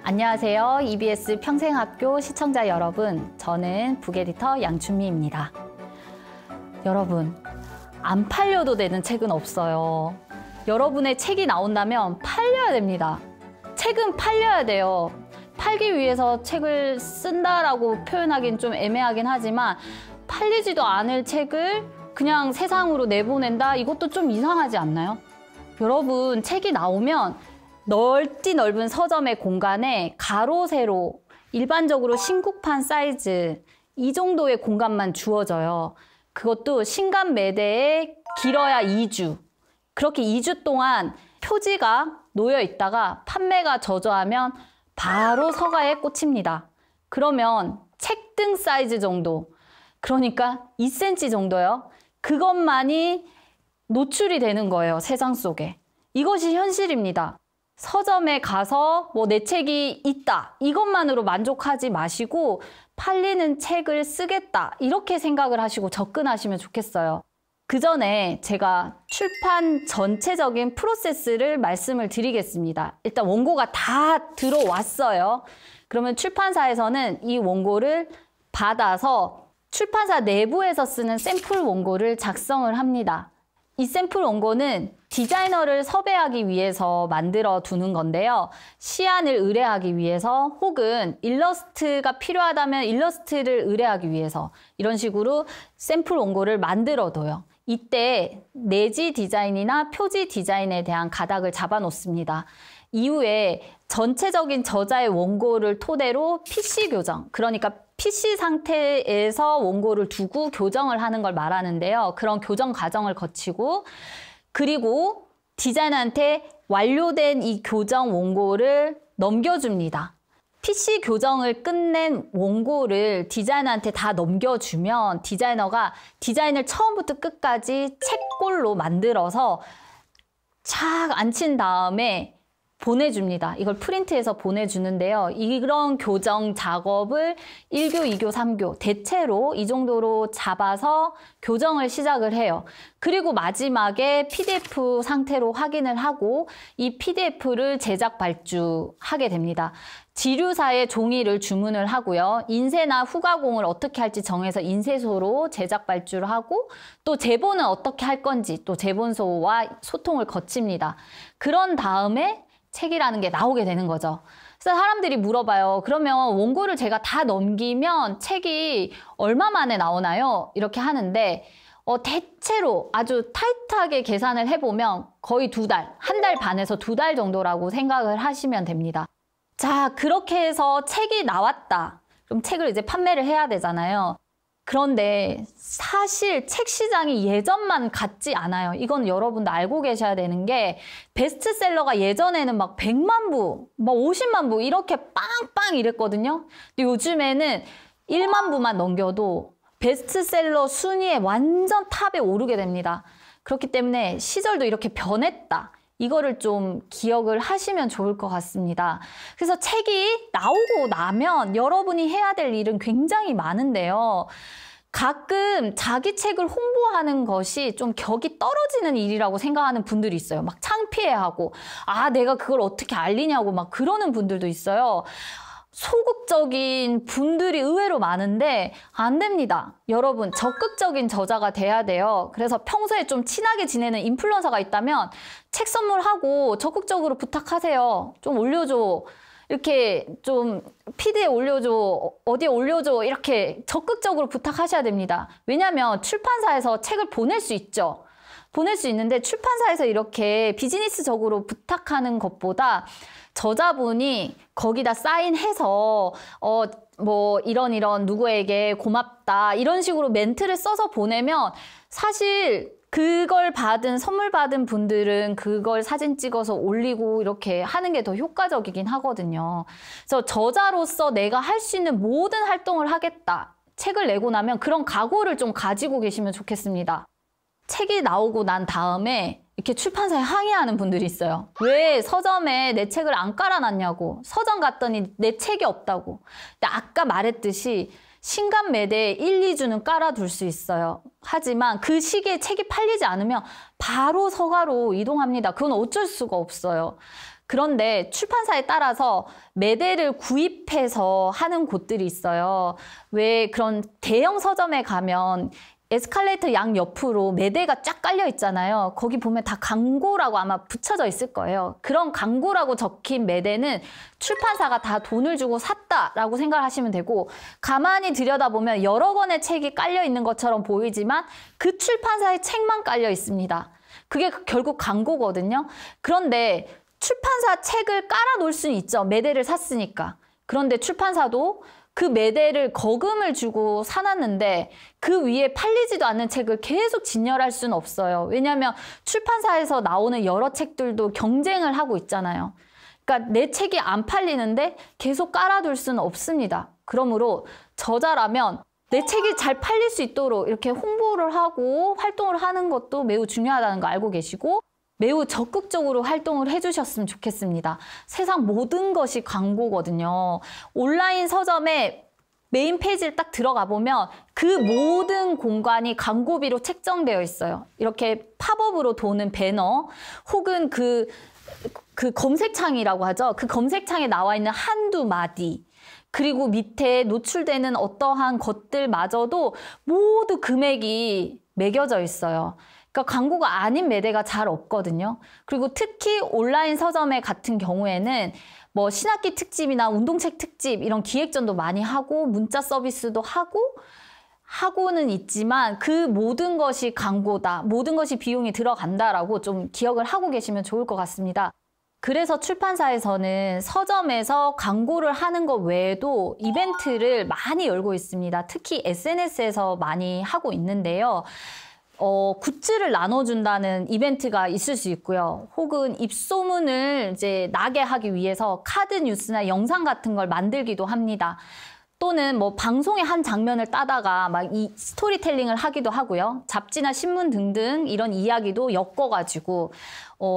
안녕하세요. EBS 평생학교 시청자 여러분, 저는 북에디터 양춘미입니다. 여러분, 안 팔려도 되는 책은 없어요. 여러분의 책이 나온다면 팔려야 됩니다. 책은 팔려야 돼요. 팔기 위해서 책을 쓴다라고 표현하기는 좀 애매하긴 하지만 팔리지도 않을 책을 그냥 세상으로 내보낸다? 이것도 좀 이상하지 않나요? 여러분, 책이 나오면 넓디 넓은 서점의 공간에 가로, 세로, 일반적으로 신국판 사이즈 이 정도의 공간만 주어져요. 그것도 신간 매대에 길어야 2주. 그렇게 2주 동안 표지가 놓여 있다가 판매가 저조하면 바로 서가에 꽂힙니다. 그러면 책등 사이즈 정도, 그러니까 2cm 정도요. 그것만이 노출이 되는 거예요, 세상 속에. 이것이 현실입니다. 서점에 가서 내 책이 있다, 이것만으로 만족하지 마시고 팔리는 책을 쓰겠다, 이렇게 생각을 하시고 접근하시면 좋겠어요. 그 전에 제가 출판 전체적인 프로세스를 말씀을 드리겠습니다. 일단 원고가 다 들어왔어요. 그러면 출판사에서는 이 원고를 받아서 출판사 내부에서 쓰는 샘플 원고를 작성을 합니다. 이 샘플 원고는 디자이너를 섭외하기 위해서 만들어 두는 건데요. 시안을 의뢰하기 위해서 혹은 일러스트가 필요하다면 일러스트를 의뢰하기 위해서 이런 식으로 샘플 원고를 만들어 둬요. 이때 내지 디자인이나 표지 디자인에 대한 가닥을 잡아 놓습니다. 이후에 전체적인 저자의 원고를 토대로 PC 교정, 그러니까 PC 상태에서 원고를 두고 교정을 하는 걸 말하는데요. 그런 교정 과정을 거치고 그리고 디자이너한테 완료된 이 교정 원고를 넘겨줍니다. PC 교정을 끝낸 원고를 디자이너한테 다 넘겨주면 디자이너가 디자인을 처음부터 끝까지 책꼴로 만들어서 착 앉힌 다음에 보내줍니다. 이걸 프린트해서 보내주는데요. 이런 교정 작업을 1교, 2교, 3교 대체로 이 정도로 잡아서 교정을 시작을 해요. 그리고 마지막에 PDF 상태로 확인을 하고 이 PDF를 제작 발주하게 됩니다. 지류사에 종이를 주문을 하고요. 인쇄나 후가공을 어떻게 할지 정해서 인쇄소로 제작 발주를 하고 또 제본은 어떻게 할 건지 또 제본소와 소통을 거칩니다. 그런 다음에 책이라는 게 나오게 되는 거죠. 그래서 사람들이 물어봐요. 그러면 원고를 제가 다 넘기면 책이 얼마 만에 나오나요? 이렇게 하는데 대체로 아주 타이트하게 계산을 해보면 거의 2달, 1달 반에서 2달 정도라고 생각을 하시면 됩니다. 자, 그렇게 해서 책이 나왔다. 그럼 책을 이제 판매를 해야 되잖아요. 그런데 사실 책 시장이 예전만 같지 않아요. 이건 여러분도 알고 계셔야 되는 게 베스트셀러가 예전에는 막 100만 부, 막 50만 부 이렇게 빵빵 이랬거든요. 근데 요즘에는 1만 부만 넘겨도 베스트셀러 순위에 완전 탑에 오르게 됩니다. 그렇기 때문에 시절도 이렇게 변했다. 이거를 좀 기억을 하시면 좋을 것 같습니다. 그래서 책이 나오고 나면 여러분이 해야 될 일은 굉장히 많은데요. 가끔 자기 책을 홍보하는 것이 좀 격이 떨어지는 일이라고 생각하는 분들이 있어요. 막 창피해하고 내가 그걸 어떻게 알리냐고 막 그러는 분들도 있어요. 소극적인 분들이 의외로 많은데 안 됩니다. 여러분, 적극적인 저자가 돼야 돼요. 그래서 평소에 좀 친하게 지내는 인플루언서가 있다면 책 선물하고 적극적으로 부탁하세요. 좀 올려줘. 이렇게 좀 피드에 올려줘, 어디에 올려줘, 이렇게 적극적으로 부탁하셔야 됩니다. 왜냐하면 출판사에서 책을 보낼 수 있죠. 보낼 수 있는데 출판사에서 이렇게 비즈니스적으로 부탁하는 것보다 저자분이 거기다 사인해서 이런 누구에게 고맙다 이런 식으로 멘트를 써서 보내면 사실 그걸 선물 받은 분들은 그걸 사진 찍어서 올리고 이렇게 하는 게 더 효과적이긴 하거든요. 그래서 저자로서 내가 할 수 있는 모든 활동을 하겠다. 책을 내고 나면 그런 각오를 좀 가지고 계시면 좋겠습니다. 책이 나오고 난 다음에 이렇게 출판사에 항의하는 분들이 있어요. 왜 서점에 내 책을 안 깔아놨냐고. 서점 갔더니 내 책이 없다고. 근데 아까 말했듯이 신간 매대에 1, 2주는 깔아둘 수 있어요. 하지만 그 시기에 책이 팔리지 않으면 바로 서가로 이동합니다. 그건 어쩔 수가 없어요. 그런데 출판사에 따라서 매대를 구입해서 하는 곳들이 있어요. 왜 그런 대형 서점에 가면 에스컬레이터 양 옆으로 매대가 쫙 깔려 있잖아요. 거기 보면 다 광고라고 아마 붙여져 있을 거예요. 그런 광고라고 적힌 매대는 출판사가 다 돈을 주고 샀다라고 생각하시면 되고, 가만히 들여다보면 여러 권의 책이 깔려 있는 것처럼 보이지만 그 출판사의 책만 깔려 있습니다. 그게 결국 광고거든요. 그런데 출판사 책을 깔아 놓을 수는 있죠. 매대를 샀으니까. 그런데 출판사도 그 매대를 거금을 주고 사놨는데 그 위에 팔리지도 않는 책을 계속 진열할 수는 없어요. 왜냐하면 출판사에서 나오는 여러 책들도 경쟁을 하고 있잖아요. 그러니까 내 책이 안 팔리는데 계속 깔아둘 수는 없습니다. 그러므로 저자라면 내 책이 잘 팔릴 수 있도록 이렇게 홍보를 하고 활동을 하는 것도 매우 중요하다는 거 알고 계시고, 매우 적극적으로 활동을 해주셨으면 좋겠습니다. 세상 모든 것이 광고거든요. 온라인 서점에 메인 페이지를 딱 들어가 보면 그 모든 공간이 광고비로 책정되어 있어요. 이렇게 팝업으로 도는 배너, 혹은 그 검색창이라고 하죠. 그 검색창에 나와 있는 한두 마디, 그리고 밑에 노출되는 어떠한 것들마저도 모두 금액이 매겨져 있어요. 그러니까 광고가 아닌 매대가 잘 없거든요. 그리고 특히 온라인 서점에 같은 경우에는 뭐 신학기 특집이나 운동책 특집 이런 기획전도 많이 하고 문자 서비스도 하고는 있지만 그 모든 것이 광고다, 모든 것이 비용이 들어간다라고 좀 기억을 하고 계시면 좋을 것 같습니다. 그래서 출판사에서는 서점에서 광고를 하는 것 외에도 이벤트를 많이 열고 있습니다. 특히 SNS에서 많이 하고 있는데요. 굿즈를 나눠준다는 이벤트가 있을 수 있고요. 혹은 입소문을 이제 나게 하기 위해서 카드 뉴스나 영상 같은 걸 만들기도 합니다. 또는 뭐 방송의 한 장면을 따다가 막 이 스토리텔링을 하기도 하고요. 잡지나 신문 등등 이런 이야기도 엮어가지고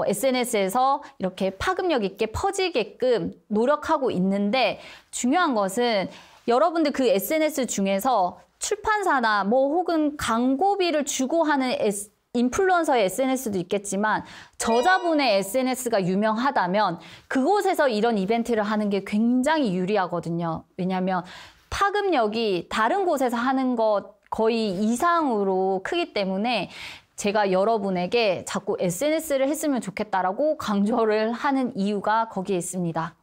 SNS에서 이렇게 파급력 있게 퍼지게끔 노력하고 있는데, 중요한 것은 여러분들 그 SNS 중에서 출판사나 뭐 혹은 광고비를 주고 하는 인플루언서의 SNS도 있겠지만 저자분의 SNS가 유명하다면 그곳에서 이런 이벤트를 하는 게 굉장히 유리하거든요. 왜냐하면 파급력이 다른 곳에서 하는 것 거의 이상으로 크기 때문에 제가 여러분에게 자꾸 SNS를 했으면 좋겠다라고 강조를 하는 이유가 거기에 있습니다.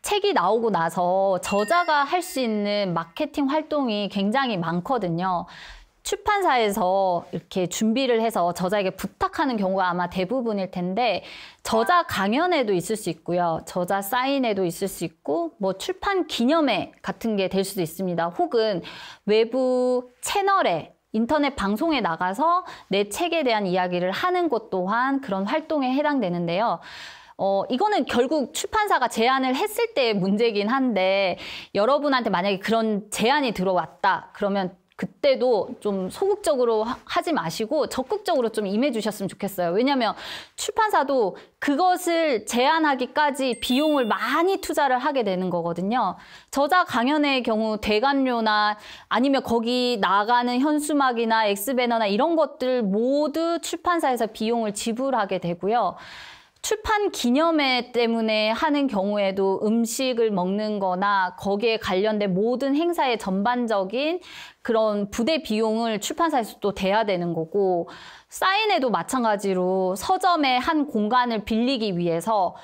책이 나오고 나서 저자가 할 수 있는 마케팅 활동이 굉장히 많거든요. 출판사에서 이렇게 준비를 해서 저자에게 부탁하는 경우가 아마 대부분일 텐데, 저자 강연회도 있을 수 있고요. 저자 사인회도 있을 수 있고, 뭐 출판 기념회 같은 게 될 수도 있습니다. 혹은 외부 채널에, 인터넷 방송에 나가서 내 책에 대한 이야기를 하는 것 또한 그런 활동에 해당되는데요. 이거는 결국 출판사가 제안을 했을 때의 문제긴 한데, 여러분한테 만약에 그런 제안이 들어왔다 그러면 그때도 좀 소극적으로 하지 마시고 적극적으로 좀 임해 주셨으면 좋겠어요. 왜냐하면 출판사도 그것을 제안하기까지 비용을 많이 투자를 하게 되는 거거든요. 저자 강연의 경우 대관료나 아니면 거기 나가는 현수막이나 엑스배너나 이런 것들 모두 출판사에서 비용을 지불하게 되고요. 출판 기념회 때문에 하는 경우에도 음식을 먹는 거나 거기에 관련된 모든 행사의 전반적인 그런 부대 비용을 출판사에서 또 대야 되는 거고, 사인회도 마찬가지로 서점의 한 공간을 빌리기 위해서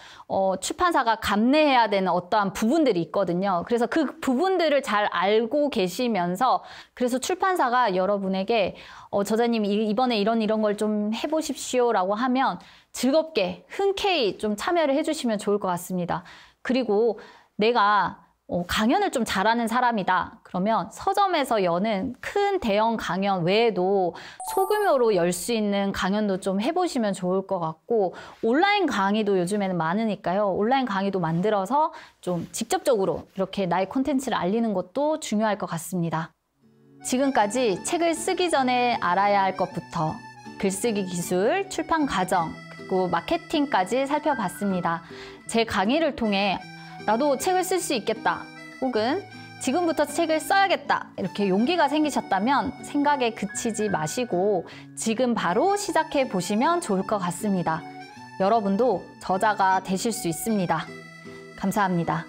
출판사가 감내해야 되는 어떠한 부분들이 있거든요. 그래서 그 부분들을 잘 알고 계시면서, 그래서 출판사가 여러분에게 저자님 이번에 이런 걸 좀 해보십시오 라고 하면 즐겁게 흔쾌히 좀 참여를 해주시면 좋을 것 같습니다. 그리고 내가 강연을 좀 잘하는 사람이다 그러면 서점에서 여는 큰 대형 강연 외에도 소규모로 열 수 있는 강연도 좀 해보시면 좋을 것 같고, 온라인 강의도 요즘에는 많으니까요. 온라인 강의도 만들어서 좀 직접적으로 이렇게 나의 콘텐츠를 알리는 것도 중요할 것 같습니다. 지금까지 책을 쓰기 전에 알아야 할 것부터 글쓰기 기술, 출판 과정, 그리고 마케팅까지 살펴봤습니다. 제 강의를 통해 나도 책을 쓸 수 있겠다, 혹은 지금부터 책을 써야겠다 이렇게 용기가 생기셨다면 생각에 그치지 마시고 지금 바로 시작해 보시면 좋을 것 같습니다. 여러분도 저자가 되실 수 있습니다. 감사합니다.